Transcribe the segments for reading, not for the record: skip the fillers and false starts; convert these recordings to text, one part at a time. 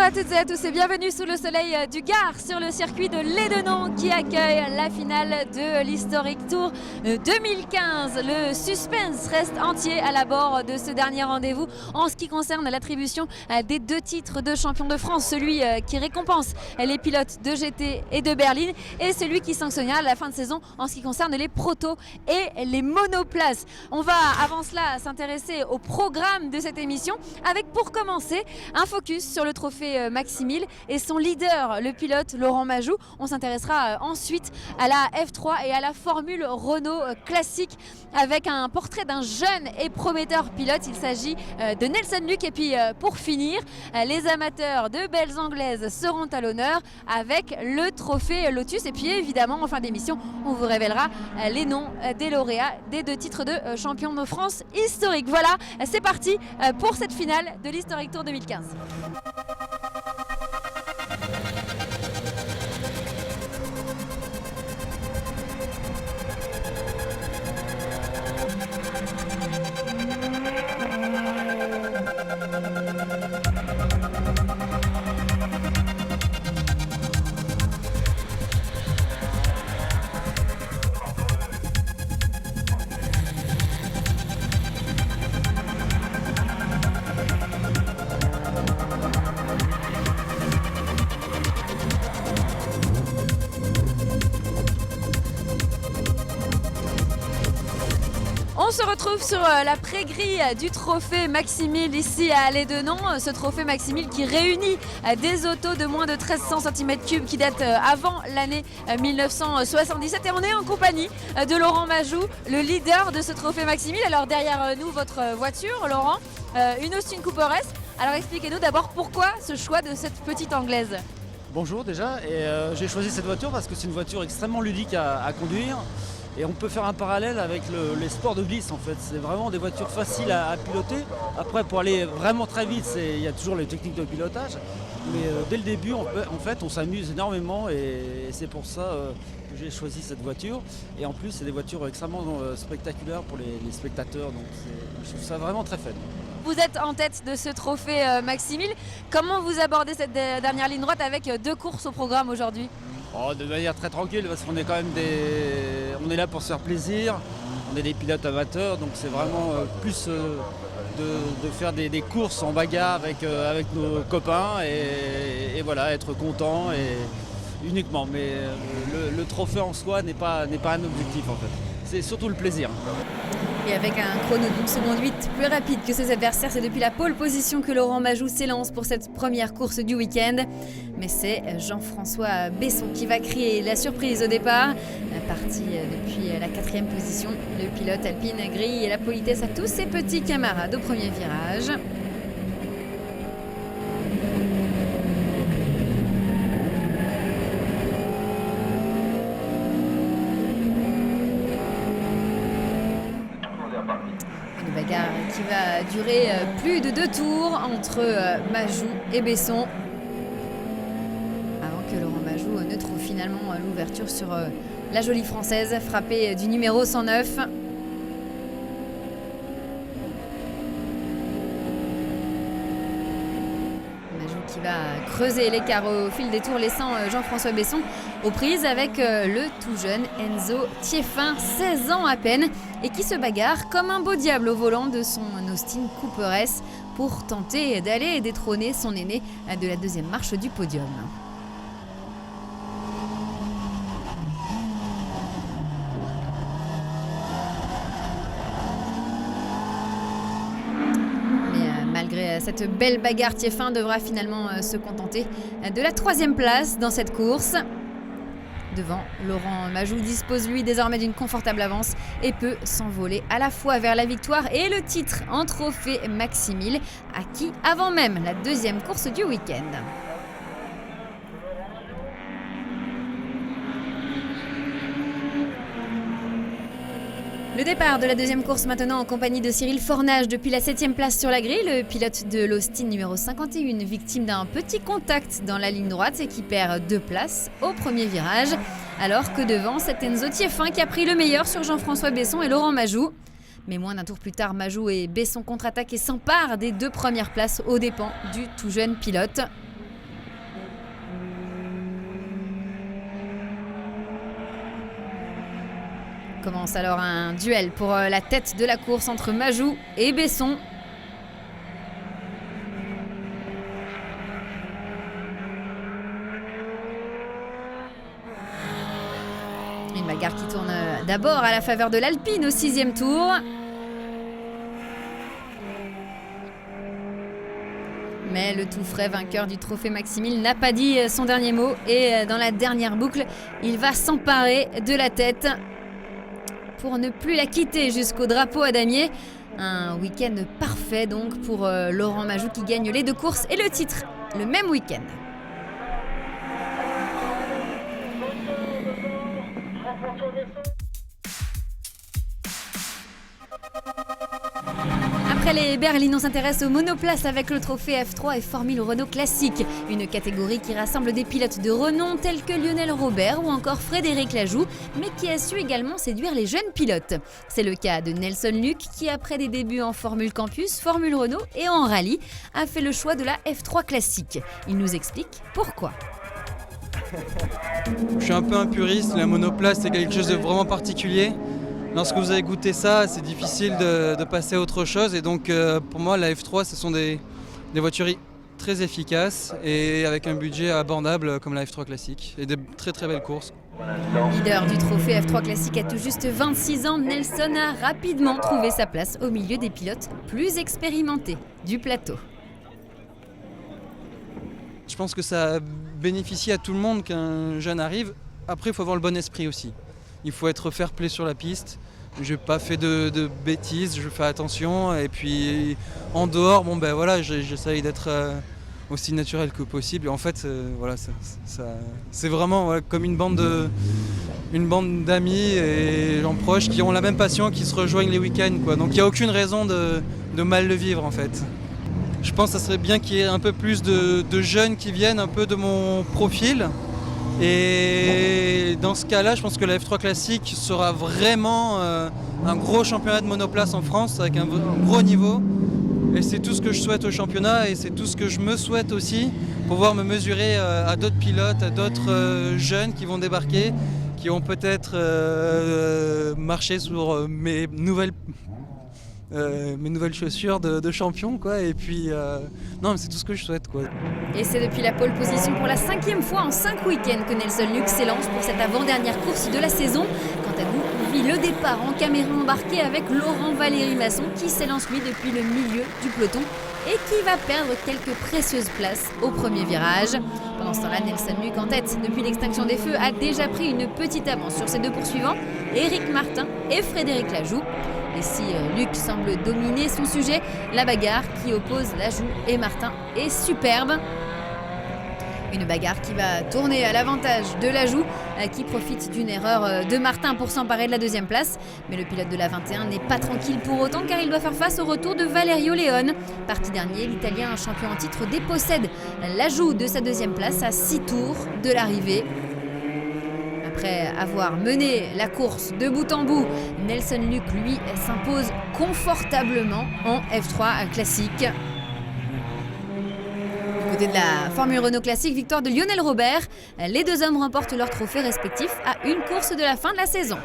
à toutes et à tous et bienvenue sous le soleil du Gard sur le circuit de Lédenon qui accueille la finale de l'Historic Tour 2015. Le suspense reste entier à l'abord de ce dernier rendez-vous en ce qui concerne l'attribution des 2 titres de champion de France, celui qui récompense les pilotes de GT et de berline et celui qui sanctionnera à la fin de saison en ce qui concerne les protos et les monoplaces. On va avant cela s'intéresser au programme de cette émission avec pour commencer un focus sur le trophée Max Mille et son leader, le pilote Laurent Majou. On s'intéressera ensuite à la F3 et à la Formule Renault classique avec un portrait d'un jeune et prometteur pilote. Il s'agit de Nelson Luc. Et puis pour finir, les amateurs de belles anglaises seront à l'honneur avec le trophée Lotus. Et puis évidemment, en fin d'émission, on vous révélera les noms des lauréats des 2 titres de champion de France historique. Voilà, c'est parti pour cette finale de l'Historic Tour 2015. On se retrouve sur la pré-grille du trophée Max Mille ici à Lédenon. Ce trophée Max Mille qui réunit des autos de moins de 1300 cm3 qui datent avant l'année 1977. Et on est en compagnie de Laurent Majou, le leader de ce trophée Max Mille. Alors derrière nous, votre voiture, Laurent, une Austin Cooper S. Alors expliquez-nous d'abord pourquoi ce choix de cette petite anglaise. Bonjour déjà, et j'ai choisi cette voiture parce que c'est une voiture extrêmement ludique à conduire. Et on peut faire un parallèle avec les sports de glisse en fait. C'est vraiment des voitures faciles à piloter. Après pour aller vraiment très vite, il y a toujours les techniques de pilotage. Mais dès le début on s'amuse énormément et c'est pour ça que j'ai choisi cette voiture. Et en plus c'est des voitures extrêmement spectaculaires pour les spectateurs. Donc je trouve ça vraiment très fun. Vous êtes en tête de ce trophée Max Mille. Comment vous abordez cette dernière ligne droite avec 2 courses au programme aujourd'hui ? De manière très tranquille parce qu'on est quand même on est là pour se faire plaisir, on est des pilotes amateurs donc c'est vraiment plus de faire des courses en bagarre avec nos copains et voilà, être content et uniquement. Mais le trophée en soi n'est pas un objectif en fait, c'est surtout le plaisir. Et avec un chrono d'1 seconde 8 plus rapide que ses adversaires, c'est depuis la pole position que Laurent Majou s'élance pour cette première course du week-end. Mais c'est Jean-François Besson qui va créer la surprise au départ. Parti depuis la 4e position, le pilote alpine grille la politesse à tous ses petits camarades au premier virage. Bagarre qui va durer plus de 2 tours entre Majou et Besson avant que Laurent Majou ne trouve finalement l'ouverture sur la jolie française frappée du numéro 109. Majou qui va creuser l'écart au fil des tours, laissant Jean-François Besson aux prises avec le tout jeune Enzo Thieffin, 16 ans à peine, et qui se bagarre comme un beau diable au volant de son Austin Cooper S pour tenter d'aller détrôner son aîné de la 2e marche du podium. Malgré cette belle bagarre, Thieffin devra finalement se contenter de la 3e place dans cette course. Devant, Laurent Majou dispose lui désormais d'une confortable avance et peut s'envoler à la fois vers la victoire et le titre en trophée Max Mille, acquis avant même la 2e course du week-end. Le départ de la 2e course maintenant en compagnie de Cyril Fornage depuis la 7e place sur la grille. Le pilote de l'Austin numéro 51, victime d'un petit contact dans la ligne droite et qui perd 2 places au premier virage. Alors que devant, c'est Enzo Thieffin qui a pris le meilleur sur Jean-François Besson et Laurent Majou. Mais moins d'un tour plus tard, Majou et Besson contre-attaquent et s'emparent des 2 premières places aux dépens du tout jeune pilote. commence alors un duel pour la tête de la course entre Majou et Besson. Une bagarre qui tourne d'abord à la faveur de l'Alpine au 6e tour. Mais le tout frais vainqueur du trophée Maximil n'a pas dit son dernier mot. Et dans la dernière boucle, il va s'emparer de la tête pour ne plus la quitter jusqu'au drapeau à damier. Un week-end parfait donc pour Laurent Majou qui gagne les 2 courses et le titre le même week-end. Après les berlines, on s'intéresse aux monoplaces avec le trophée F3 et Formule Renault Classique. Une catégorie qui rassemble des pilotes de renom tels que Lionel Robert ou encore Frédéric Lajou, mais qui a su également séduire les jeunes pilotes. C'est le cas de Nelson Luc qui, après des débuts en Formule Campus, Formule Renault et en rallye, a fait le choix de la F3 Classique. Il nous explique pourquoi. Je suis un peu un puriste, la monoplace c'est quelque chose de vraiment particulier. Lorsque vous avez goûté ça, c'est difficile de passer à autre chose et donc pour moi la F3 ce sont des voitures très efficaces et avec un budget abordable comme la F3 classique et des très très belles courses. Leader du trophée F3 classique à tout juste 26 ans, Nelson a rapidement trouvé sa place au milieu des pilotes plus expérimentés du plateau. Je pense que ça bénéficie à tout le monde qu'un jeune arrive. Après, il faut avoir le bon esprit aussi. Il faut être fair-play sur la piste. Je n'ai pas fait de bêtises, je fais attention. Et puis en dehors, j'essaye d'être aussi naturel que possible. Et en fait, c'est vraiment comme une bande d'amis et gens proches qui ont la même passion, qui se rejoignent les week-ends, quoi. Donc il n'y a aucune raison de mal le vivre en fait. Je pense que ça serait bien qu'il y ait un peu plus de jeunes qui viennent un peu de mon profil. Et dans ce cas-là, je pense que la F3 classique sera vraiment un gros championnat de monoplace en France avec un gros niveau. Et c'est tout ce que je souhaite au championnat et c'est tout ce que je me souhaite aussi, pouvoir me mesurer à d'autres pilotes, à d'autres jeunes qui vont débarquer, qui vont peut-être marcher sur mes nouvelles chaussures de champion, quoi. Et puis non, mais c'est tout ce que je souhaite, quoi. Et c'est depuis la pole position pour la 5e fois en 5 week-ends que Nelson Luc s'élance pour cette avant-dernière course de la saison. Quant à nous, on vit le départ en caméra embarquée avec Laurent Valéry Masson qui s'élance lui depuis le milieu du peloton et qui va perdre quelques précieuses places au premier virage. Pendant ce temps-là, Nelson Luc en tête depuis l'extinction des feux a déjà pris une petite avance sur ses 2 poursuivants, Éric Martin et Frédéric Lajou. Et si Luc semble dominer son sujet, la bagarre qui oppose Lajou et Martin est superbe. Une bagarre qui va tourner à l'avantage de Lajou, qui profite d'une erreur de Martin pour s'emparer de la 2e place. Mais le pilote de la 21 n'est pas tranquille pour autant car il doit faire face au retour de Valerio Leone. Parti dernier, l'Italien champion en titre dépossède Lajou de sa 2e place à 6 tours de l'arrivée. Après avoir mené la course de bout en bout, Nelson Luc, lui, s'impose confortablement en F3 classique. Du côté de la Formule Renault Classique, victoire de Lionel Robert. Les 2 hommes remportent leurs trophées respectifs à une course de la fin de la saison.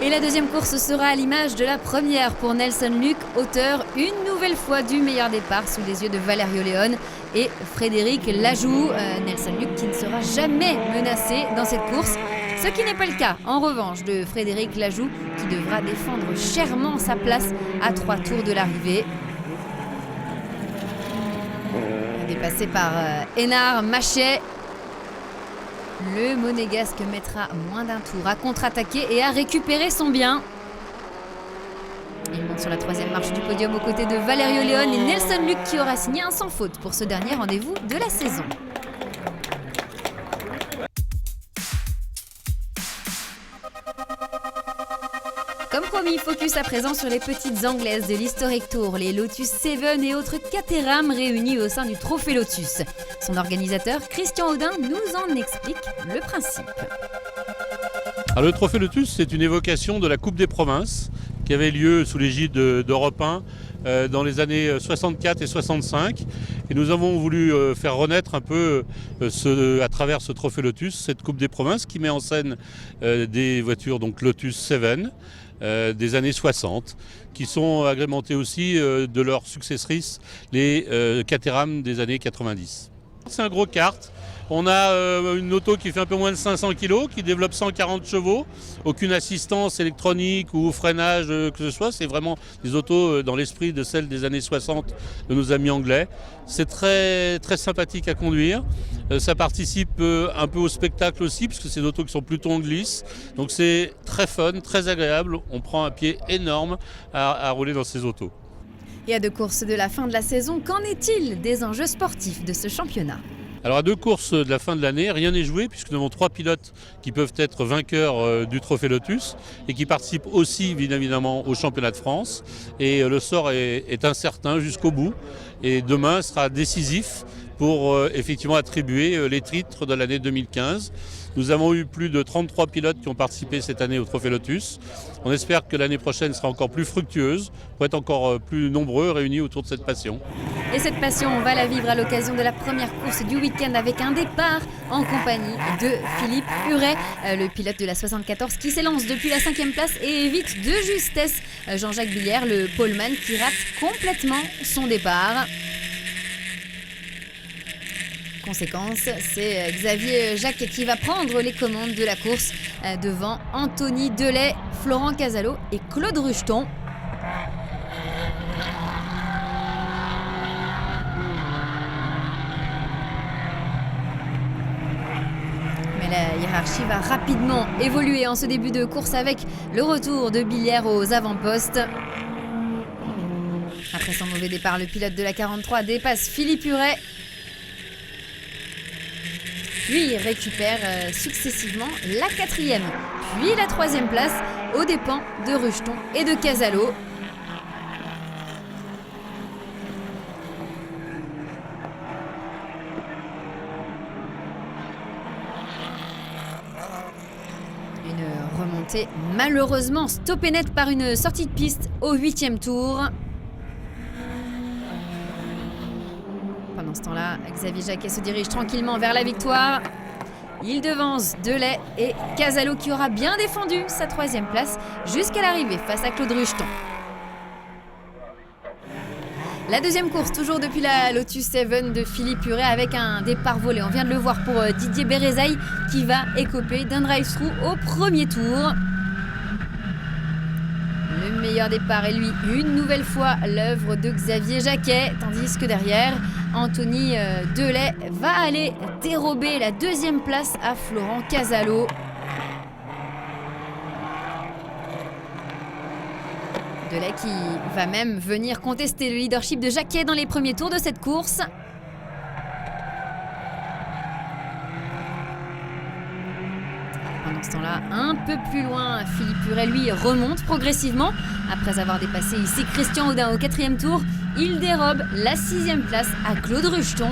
Et la 2e course sera à l'image de la première pour Nelson Luc, auteur une nouvelle fois du meilleur départ sous les yeux de Valerio Leone et Frédéric Lajou. Nelson Luc qui ne sera jamais menacé dans cette course, ce qui n'est pas le cas en revanche de Frédéric Lajou qui devra défendre chèrement sa place à 3 tours de l'arrivée. Dépassé par Hénard Machet, le Monégasque mettra moins d'un tour à contre-attaquer et à récupérer son bien. Il monte sur la 3e marche du podium aux côtés de Valerio Leone et Nelson Luc qui aura signé un sans faute pour ce dernier rendez-vous de la saison. Comme promis, focus à présent sur les petites anglaises de l'Historic Tour, les Lotus 7 et autres Caterham réunis au sein du Trophée Lotus. Son organisateur, Christian Audin, nous en explique le principe. Alors, le Trophée Lotus, c'est une évocation de la Coupe des Provinces qui avait lieu sous l'égide d'Europe 1 dans les années 64 et 65. Et nous avons voulu faire renaître un peu à travers ce Trophée Lotus, cette Coupe des Provinces qui met en scène des voitures donc Lotus 7 des années 60, qui sont agrémentées aussi de leurs successrices, les Caterham des années 90. C'est un gros kart. On a une auto qui fait un peu moins de 500 kg, qui développe 140 chevaux, aucune assistance électronique ou freinage que ce soit. C'est vraiment des autos dans l'esprit de celles des années 60 de nos amis anglais. C'est très, très sympathique à conduire. Ça participe un peu au spectacle aussi, puisque c'est des autos qui sont plutôt en glisse. Donc c'est très fun, très agréable. On prend un pied énorme à rouler dans ces autos. Et à 2 courses de la fin de la saison, qu'en est-il des enjeux sportifs de ce championnat ? Alors à 2 courses de la fin de l'année, rien n'est joué puisque nous avons 3 pilotes qui peuvent être vainqueurs du Trophée Lotus et qui participent aussi évidemment au championnat de France. Et le sort est incertain jusqu'au bout et demain sera décisif pour effectivement attribuer les titres de l'année 2015. Nous avons eu plus de 33 pilotes qui ont participé cette année au Trophée Lotus. On espère que l'année prochaine sera encore plus fructueuse pour être encore plus nombreux réunis autour de cette passion. Et cette passion, on va la vivre à l'occasion de la première course du week-end avec un départ en compagnie de Philippe Huret, le pilote de la 74 qui s'élance depuis la 5e place et évite de justesse Jean-Jacques Billière, le poleman qui rate complètement son départ. Conséquence, c'est Xavier Jacquet qui va prendre les commandes de la course devant Anthony Delay, Florent Casalo et Claude Rucheton. Mais la hiérarchie va rapidement évoluer en ce début de course avec le retour de Billière aux avant-postes. Après son mauvais départ, le pilote de la 43 dépasse Philippe Huret. Puis il récupère successivement la 4e, puis la 3e place aux dépens de Rucheton et de Casalo. Une remontée malheureusement stoppée net par une sortie de piste au 8e tour. Pendant ce temps-là, Xavier Jacquet se dirige tranquillement vers la victoire. Il devance Delay et Casalo qui aura bien défendu sa 3e place jusqu'à l'arrivée face à Claude Rucheton. La 2e course, toujours depuis la Lotus 7 de Philippe Huret avec un départ volé. On vient de le voir pour Didier Bérézaï qui va écoper d'un drive-through au premier tour. Le meilleur départ est lui, une nouvelle fois, l'œuvre de Xavier Jacquet, tandis que derrière, Anthony Delay va aller dérober la 2e place à Florent Casalo. Delay qui va même venir contester le leadership de Jacquet dans les premiers tours de cette course. Pendant ce temps-là, un peu plus loin, Philippe Huret, lui, remonte progressivement. Après avoir dépassé ici Christian Audin au 4e tour, il dérobe la 6e place à Claude Rucheton.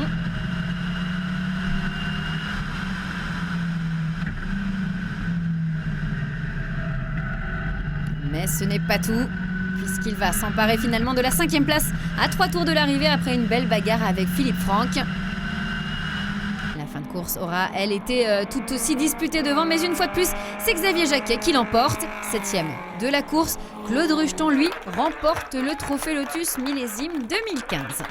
Mais ce n'est pas tout, puisqu'il va s'emparer finalement de la 5e place à 3 tours de l'arrivée après une belle bagarre avec Philippe Franck. La fin de course aura, elle, été tout aussi disputée devant, mais une fois de plus, c'est Xavier Jacquet qui l'emporte. 7e de la course, Claude Rucheton, lui, remporte le Trophée Lotus millésime 2015.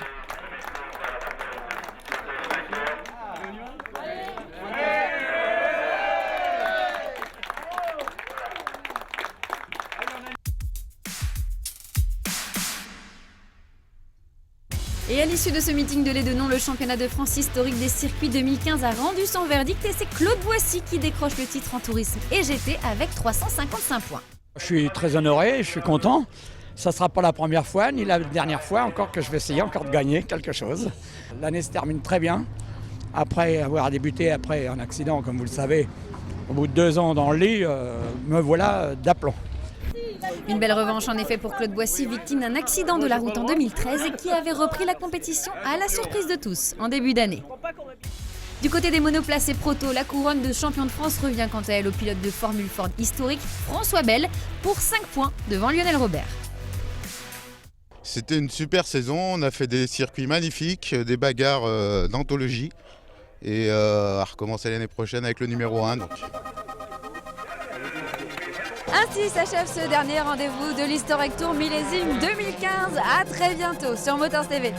Et à l'issue de ce meeting de l'Edenon, le championnat de France historique des circuits 2015 a rendu son verdict et c'est Claude Boissy qui décroche le titre en tourisme et GT avec 355 points. Je suis très honoré, je suis content. Ça ne sera pas la première fois ni la dernière fois encore que je vais essayer encore de gagner quelque chose. L'année se termine très bien. Après avoir débuté après un accident, comme vous le savez, au bout de 2 ans dans le lit, me voilà d'aplomb. Une belle revanche en effet pour Claude Boissy, victime d'un accident de la route en 2013 et qui avait repris la compétition à la surprise de tous en début d'année. Du côté des monoplaces et proto, la couronne de champion de France revient quant à elle au pilote de Formule Ford historique François Bell pour 5 points devant Lionel Robert. C'était une super saison, on a fait des circuits magnifiques, des bagarres d'anthologie et à recommencer l'année prochaine avec le numéro 1. Donc. Ainsi s'achève ce dernier rendez-vous de l'Historic Tour millésime 2015. À très bientôt sur Motors TV.